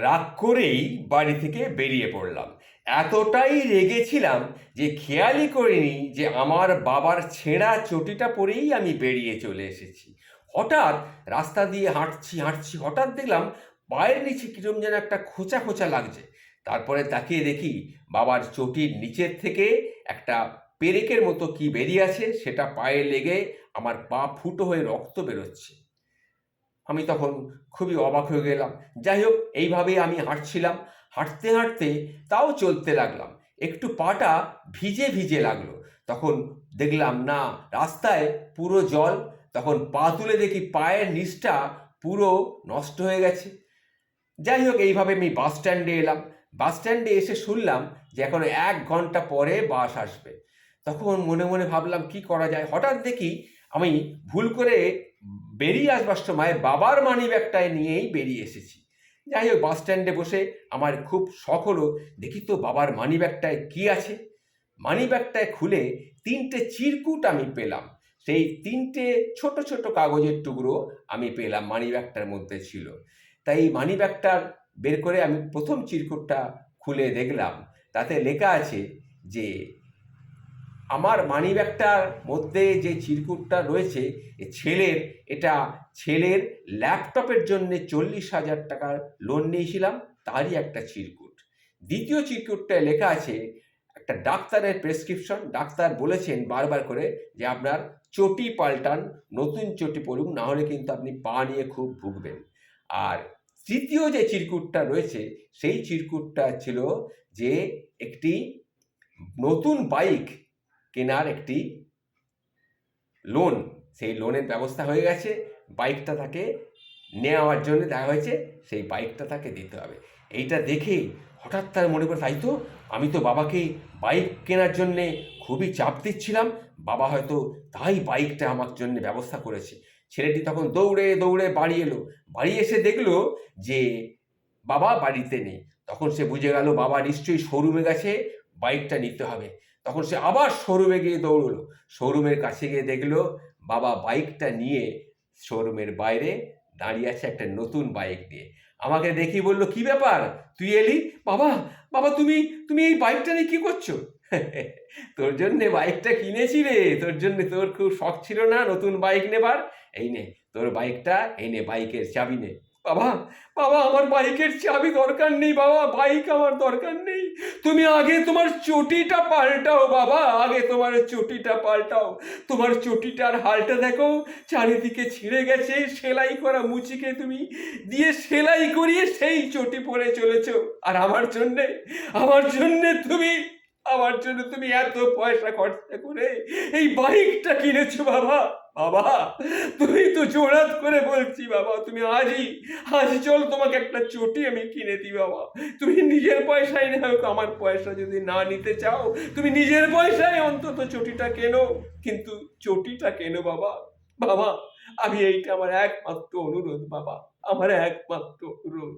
রাগ করেই বাড়ি থেকে বেরিয়ে পড়লাম। এতটাই রেগেছিলাম যে খেয়ালই করিনি যে আমার বাবার ছেঁড়া চটিটা পরেই আমি বেরিয়ে চলে এসেছি। হঠাৎ রাস্তা দিয়ে হাঁটছি হাঁটছি হঠাৎ দেখলাম পায়ের নিচে কিরম যেন একটা খোঁচা খোঁচা লাগছে। তারপরে তাকিয়ে দেখি বাবার চটির নিচের থেকে একটা পেরেকের মতো কি বেরিয়ে আছে, সেটা পায়ে লেগে আমার পা ফুটো হয়ে রক্ত বেরোচ্ছে। আমি তখন খুবই অবাক হয়ে গেলাম। যাই হোক, এইভাবেই আমি হাঁটছিলাম। হাঁটতে হাঁটতে তাও চলতে লাগলাম। একটু পাটা ভিজে ভিজে লাগলো। তখন দেখলাম না, রাস্তায় পুরো জল। তখন পা তুলে দেখি পায়ের নিচটা পুরো নষ্ট হয়ে গেছে। যাই হোক, এইভাবে আমি বাস স্ট্যান্ডে এলাম। বাস স্ট্যান্ডে এসে শুনলাম যে এখন 1 ঘন্টা পরে বাস আসবে। তখন মনে মনে ভাবলাম কি করা যায়। হঠাৎ দেখি আমি ভুল করে বেরিয়ে আসবার সময় বাবার মানিব্যাগটায় নিয়েই বেরিয়ে এসেছি। যাই হোক, বাস স্ট্যান্ডে বসে আমার খুব শখ হলো, দেখি তো বাবার মানিব্যাগটায় কি আছে। মানিব্যাগটায় খুলে 3টে চিরকুট আমি পেলাম। সেই 3টে ছোট ছোট কাগজের টুকরো আমি পেলাম, মানিব্যাগটার মধ্যে ছিল। তাই মানিব্যাগটা বের করে আমি প্রথম চিরকুটটা খুলে দেখলাম, তাতে লেখা আছে যে আমার মানিব্যাগটার মধ্যে যে চিরকুটটা রয়েছে এটা ছেলের ল্যাপটপের জন্য 40,000 টাকার লোন নিয়েছিলাম, তারই একটা চিরকুট। দ্বিতীয় চিরকুটটায় লেখা আছে একটা ডাক্তারের প্রেসক্রিপশন। ডাক্তার বলেছেন বারবার করে যে আপনার চটি পাল্টান, নতুন চটি পরুন, না হলে কিন্তু আপনি পা নিয়ে খুব ভুগবেন। আর তৃতীয় যে চিরকুটটা রয়েছে সেই চিরকুটটা ছিল যে একটি নতুন বাইক কেনার একটি লোন, সেই লোনের ব্যবস্থা হয়ে গেছে। বাইকটা তাকে নেওয়ার জন্য দেওয়া হয়েছে, সেই বাইকটা তাকে দিতে হবে। এইটা দেখে হঠাৎ তার মনে পড়ে, তাই তো আমি তো বাবাকে বাইক কেনার জন্যে খুবই চাপ দিচ্ছিলাম, বাবা হয়তো তাই বাইকটা আমার জন্য ব্যবস্থা করেছে। ছেলেটি তখন দৌড়ে দৌড়ে বাড়ি এলো। বাড়ি এসে দেখলো যে বাবা বাড়িতে নেই। তখন সে বুঝে গেল বাবা নিশ্চয়ই শোরুমে গেছে, বাইকটা নিতে হবে। তখন সে আবার শোরুমে গিয়ে দৌড়লো। শোরুমের কাছে গিয়ে দেখলো বাবা বাইকটা নিয়ে শোরুমের বাইরে দাঁড়িয়ে আছে একটা নতুন বাইক নিয়ে। আমাকে দেখি বলল, কি ব্যাপার, তুই এলি? বাবা, বাবা তুমি তুমি এই বাইকটা নিয়ে কি করছো? তোর জন্য বাইকটা কিনেছি রে, তোর জন্য। তোর খুব শখ ছিল না নতুন বাইক নেবার? এই নে তোর বাইকটা, এই নে বাইকের চাবি নে। বাবা, বাবা আমার বাইকের চাবি দরকার নেই বাবা, বাইক আমার দরকার নেই। তুমি আগে তোমার চটিটা পাল্টাও বাবা, আগে তোমার চটিটা পাল্টাও। তোমার চটিটার হালটা দেখো, চারিদিকে ছিঁড়ে গেছে। সেলাই করা মুচিকে তুমি দিয়ে সেলাই করিয়ে সেই চটি পরে চলেছ। আর আমার জন্য তুমি এত পয়সা খরচা করে এই বাইকটা কিনেছো বাবা। বাবা, তুমি তো জোড়াত করে বলছি বাবা, তুমি আজ চল তোমাকে একটা চটি আমি কিনে দিই বাবা। তুমি নিজের পয়সায় না হোক, আমার পয়সা যদি না নিতে চাও, তুমি নিজের পয়সায় অন্তত চটিটা কেনো, কিন্তু চটিটা কেনো বাবা। বাবা, আমি এইটা আমার একমাত্র অনুরোধ বাবা, আমার একমাত্র অনুরোধ।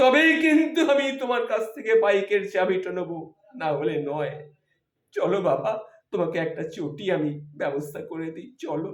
তবেই কিন্তু আমি তোমার কাছ থেকে বাইকের চাবিটা নেবো, না হলে নয়। চলো বাবা, তোমাকে একটা চটি আমি ব্যবস্থা করে দিই, চলো।